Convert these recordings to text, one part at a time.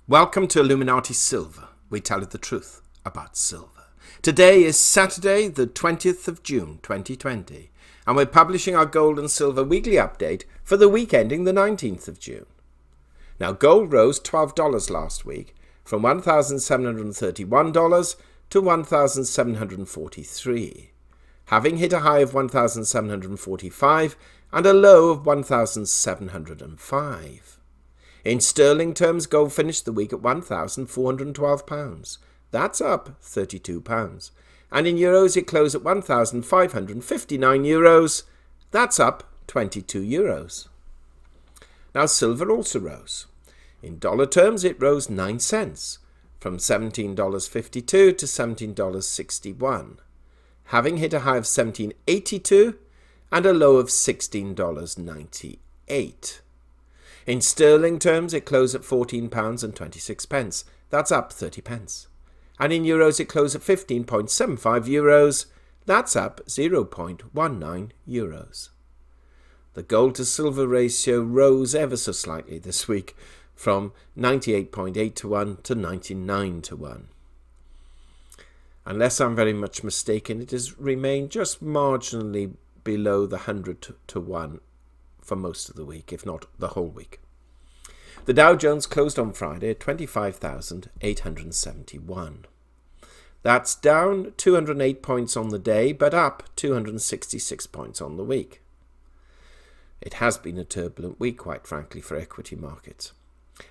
Welcome to Illuminati Silver. We tell you the truth about silver. Today is Saturday, the 20th of June, 2020, and we're publishing our gold and silver weekly update for the week ending the 19th of June. Now, gold rose $12 last week from $1,731 to $1,743, having hit a high of $1,745 and a low of $1,705. In sterling terms, gold finished the week at £1,412. That's up £32. And in euros, it closed at €1,559. That's up €22. Now, silver also rose. In dollar terms, it rose 9 cents, from $17.52 to $17.61, having hit a high of $17.82 and a low of $16.98. In sterling terms, it closed at £14.26. That's up 30 pence. And in euros, it closed at €15.75. That's up 0.19 euros. The gold to silver ratio rose ever so slightly this week, from 98.8 to 1 to 99 to 1. Unless I'm very much mistaken, it has remained just marginally below the 100 to 1 for most of the week, if not the whole week. The Dow Jones closed on Friday at 25,871. That's down 208 points on the day, but up 266 points on the week. It has been a turbulent week, quite frankly, for equity markets.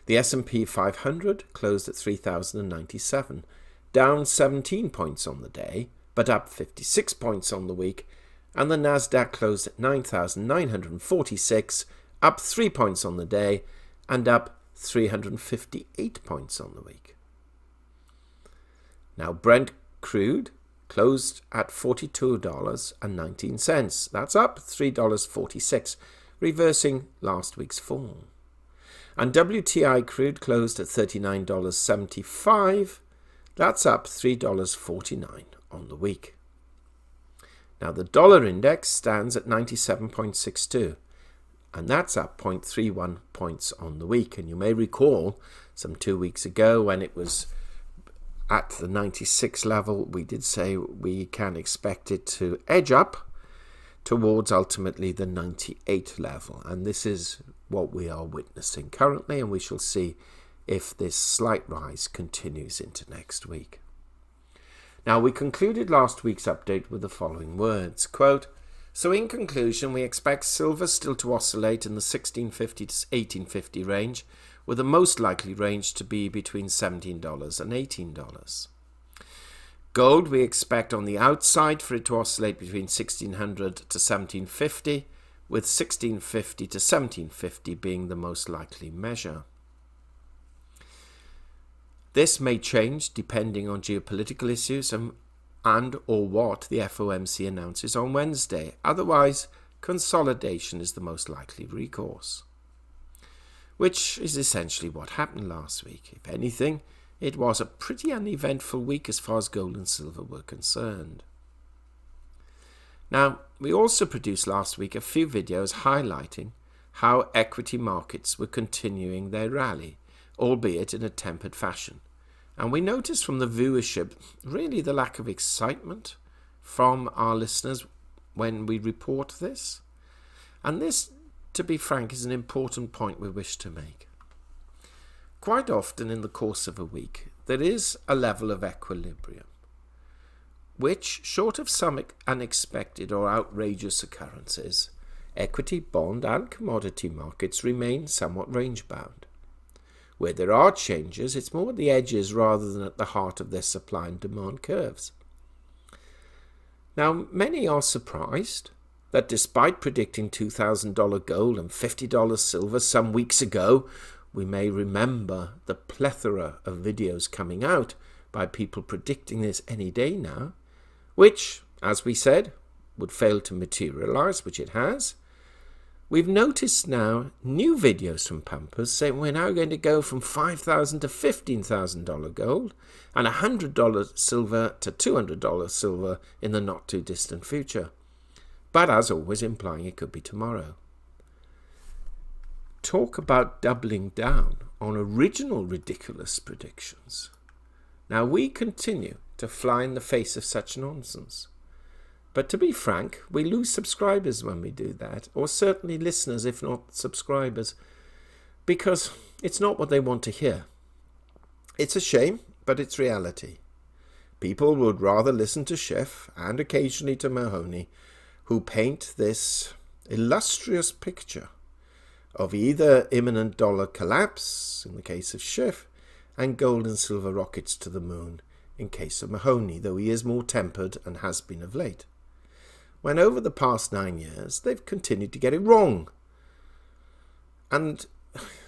The S&P 500 closed at 3,097, down 17 points on the day, but up 56 points on the week, and the Nasdaq closed at 9,946, up 3 points on the day, and up 358 points on the week. Now, Brent crude closed at $42.19. That's up $3.46, reversing last week's fall. And WTI crude closed at $39.75. That's up $3.49 on the week. Now, the dollar index stands at 97.62, and that's up 0.31 points on the week. And you may recall some 2 weeks ago when it was at the 96 level, we did say we can expect it to edge up towards ultimately the 98 level. And this is what we are witnessing currently, and we shall see if this slight rise continues into next week. Now, we concluded last week's update with the following words, quote, "So in conclusion, we expect silver still to oscillate in the 1650 to 1850 range, with the most likely range to be between $17 and $18. Gold, we expect on the outside for it to oscillate between 1600 to 1750, with 1650 to 1750 being the most likely measure. This may change depending on geopolitical issues and or what the FOMC announces on Wednesday. Otherwise, consolidation is the most likely recourse, which is essentially what happened last week. If anything, it was a pretty uneventful week as far as gold and silver were concerned. Now, we also produced last week a few videos highlighting how equity markets were continuing their rally, albeit in a tempered fashion. And we noticed from the viewership really the lack of excitement from our listeners when we report this. And this, to be frank, is an important point we wish to make. Quite often in the course of a week, there is a level of equilibrium, which, short of some unexpected or outrageous occurrences, equity, bond and commodity markets remain somewhat range-bound. Where there are changes, it's more at the edges rather than at the heart of their supply and demand curves. Now, many are surprised that despite predicting $2,000 gold and $50 silver some weeks ago, we may remember the plethora of videos coming out by people predicting this any day now, which, as we said, would fail to materialize, which it has. We've noticed now new videos from pumpers saying we're now going to go from $5,000 to $15,000 gold and $100 silver to $200 silver in the not too distant future. But as always, implying it could be tomorrow. talk about doubling down on original ridiculous predictions. Now, we continue to fly in the face of such nonsense. But to be frank, we lose subscribers when we do that, or certainly listeners, if not subscribers, because it's not what they want to hear. It's a shame, but it's reality. People would rather listen to Schiff and occasionally to Mahoney, who paint this illustrious picture of either imminent dollar collapse, in the case of Schiff, and gold and silver rockets to the moon, in case of Mahoney, though he is more tempered and has been of late. When over the past 9 years, they've continued to get it wrong. And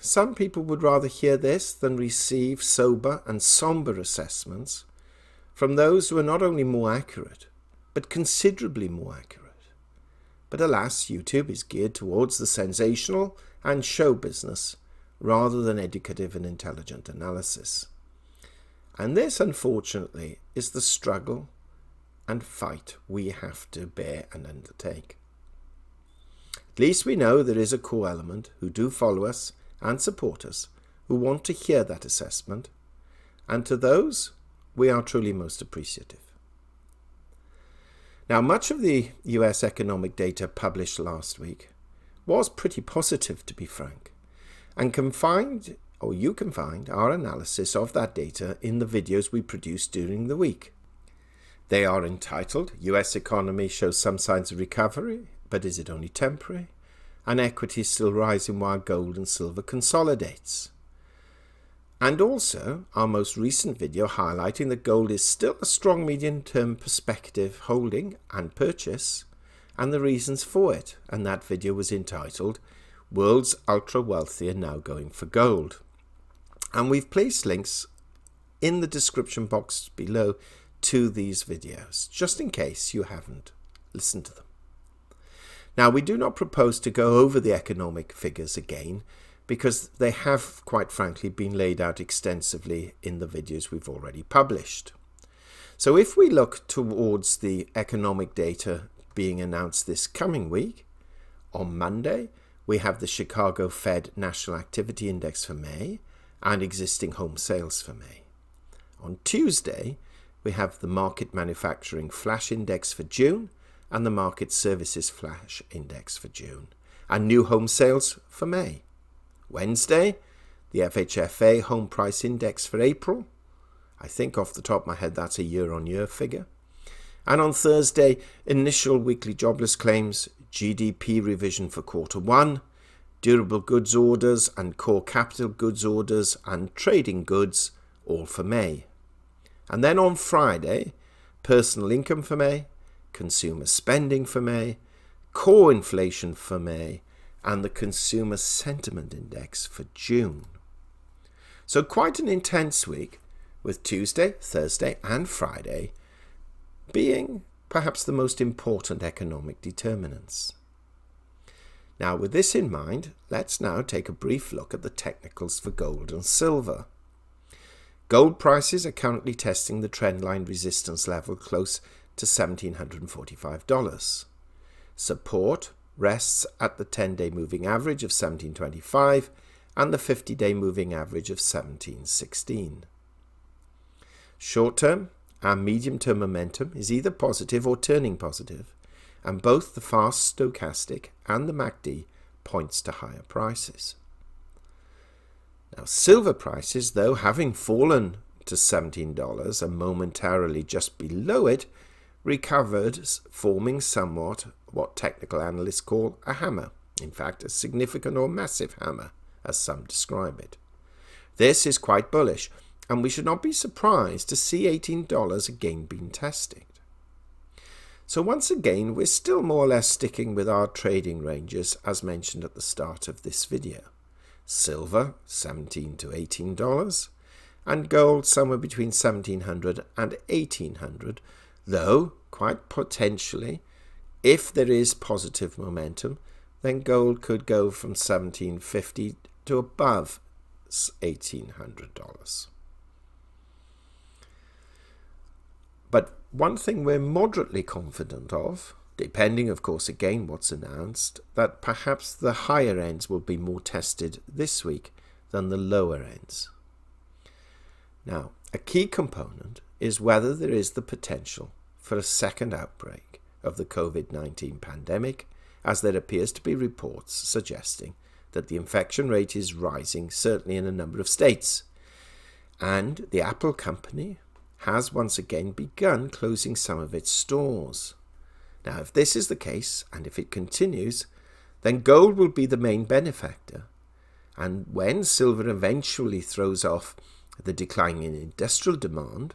some people would rather hear this than receive sober and somber assessments from those who are not only more accurate, but considerably more accurate. But alas, YouTube is geared towards the sensational and show business rather than educative and intelligent analysis. And this, unfortunately, is the struggle and fight we have to bear and undertake. At least we know there is a core element who do follow us and support us, who want to hear that assessment, and to those we are truly most appreciative. Now, much of the US economic data published last week was pretty positive, to be frank, and you can find our analysis of that data in the videos we produced during the week. They are entitled, US economy shows some signs of recovery, but is it only temporary? And equity is still rising while gold and silver consolidates. And also our most recent video highlighting that gold is still a strong medium-term perspective holding and purchase, and the reasons for it. And that video was entitled, World's Ultra Wealthy Are Now Going for Gold. And we've placed links in the description box below to these videos, just in case you haven't listened to them. Now, we do not propose to go over the economic figures again, because they have, quite frankly, been laid out extensively in the videos we've already published. So if we look towards the economic data being announced this coming week, on Monday, we have the Chicago Fed National Activity Index for May and existing home sales for May. On Tuesday, we have the Market Manufacturing Flash Index for June and the Market Services Flash Index for June, and new home sales for May. Wednesday, the FHFA Home Price Index for April. I think off the top of my head that's a year-on-year figure. And on Thursday, initial weekly jobless claims, GDP revision for Q1, durable goods orders and core capital goods orders and trading goods, all for May. And then on Friday, personal income for May, consumer spending for May, core inflation for May, and the Consumer Sentiment Index for June. So quite an intense week, with Tuesday, Thursday and Friday being perhaps the most important economic determinants. Now, with this in mind, let's now take a brief look at the technicals for gold and silver. Gold prices are currently testing the trendline resistance level close to $1,745. Support rests at the 10-day moving average of 1725 and the 50-day moving average of 1716. Short-term and medium-term momentum is either positive or turning positive, and both the fast stochastic and the MACD points to higher prices. Now, silver prices, though, having fallen to $17 and momentarily just below it, recovered, forming somewhat what technical analysts call a hammer. In fact, a significant or massive hammer, as some describe it. This is quite bullish, and we should not be surprised to see $18 again being tested. So once again, we're still more or less sticking with our trading ranges as mentioned at the start of this video. Silver, $17 to $18, and gold somewhere between $1,700 and $1,800, though quite potentially, if there is positive momentum, then gold could go from $1,750 to above $1,800. But one thing we're moderately confident of depending, of course, again what's announced, that perhaps the higher ends will be more tested this week than the lower ends. Now, a key component is whether there is the potential for a second outbreak of the COVID-19 pandemic, as there appears to be reports suggesting that the infection rate is rising, certainly in a number of states. And the Apple company has once again begun closing some of its stores. Now, if this is the case, and if it continues, then gold will be the main benefactor. And when silver eventually throws off the decline in industrial demand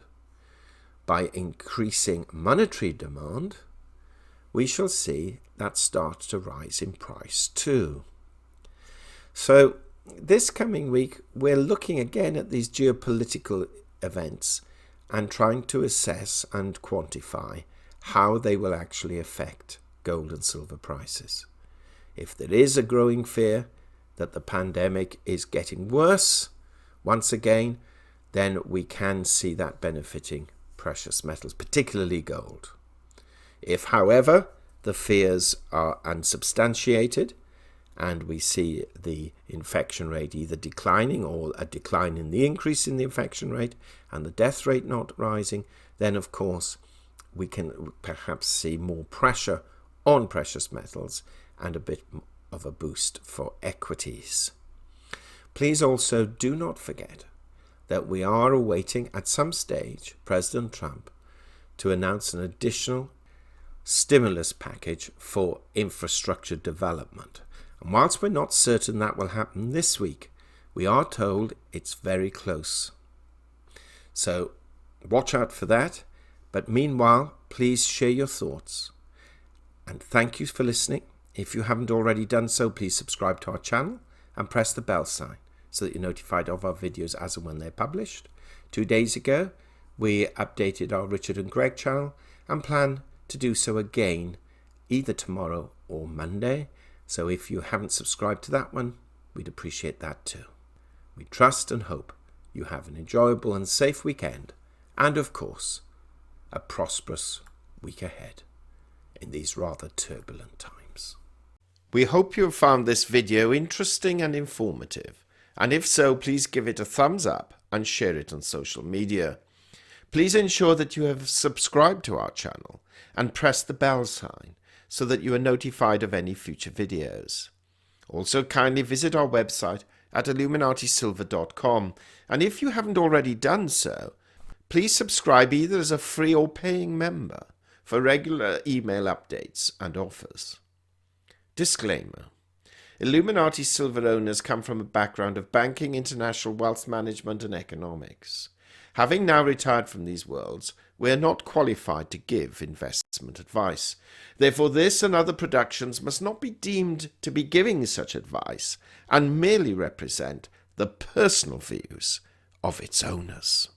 by increasing monetary demand, we shall see that start to rise in price too. So this coming week, we're looking again at these geopolitical events and trying to assess and quantify how they will actually affect gold and silver prices. If there is a growing fear that the pandemic is getting worse, once again, then we can see that benefiting precious metals, particularly gold. If, however, the fears are unsubstantiated and we see the infection rate either declining or a decline in the increase in the infection rate and the death rate not rising, then of course we can perhaps see more pressure on precious metals and a bit of a boost for equities. Please also do not forget that we are awaiting at some stage President Trump to announce an additional stimulus package for infrastructure development. And whilst we're not certain that will happen this week, we are told it's very close. So watch out for that. But meanwhile, please share your thoughts. And thank you for listening. If you haven't already done so, please subscribe to our channel and press the bell sign so that you're notified of our videos as and when they're published. 2 days ago, we updated our Richard and Greg channel and plan to do so again either tomorrow or Monday. So if you haven't subscribed to that one, we'd appreciate that too. We trust and hope you have an enjoyable and safe weekend, and of course, a prosperous week ahead in these rather turbulent times. We hope you have found this video interesting and informative, and if so, please give it a thumbs up and share it on social media. Please ensure that you have subscribed to our channel and press the bell sign so that you are notified of any future videos. Also, kindly visit our website at illuminatisilver.com, and if you haven't already done so, please subscribe either as a free or paying member for regular email updates and offers. Disclaimer: Illuminati Silver owners come from a background of banking, international wealth management and economics. Having now retired from these worlds, we are not qualified to give investment advice. Therefore, this and other productions must not be deemed to be giving such advice and merely represent the personal views of its owners.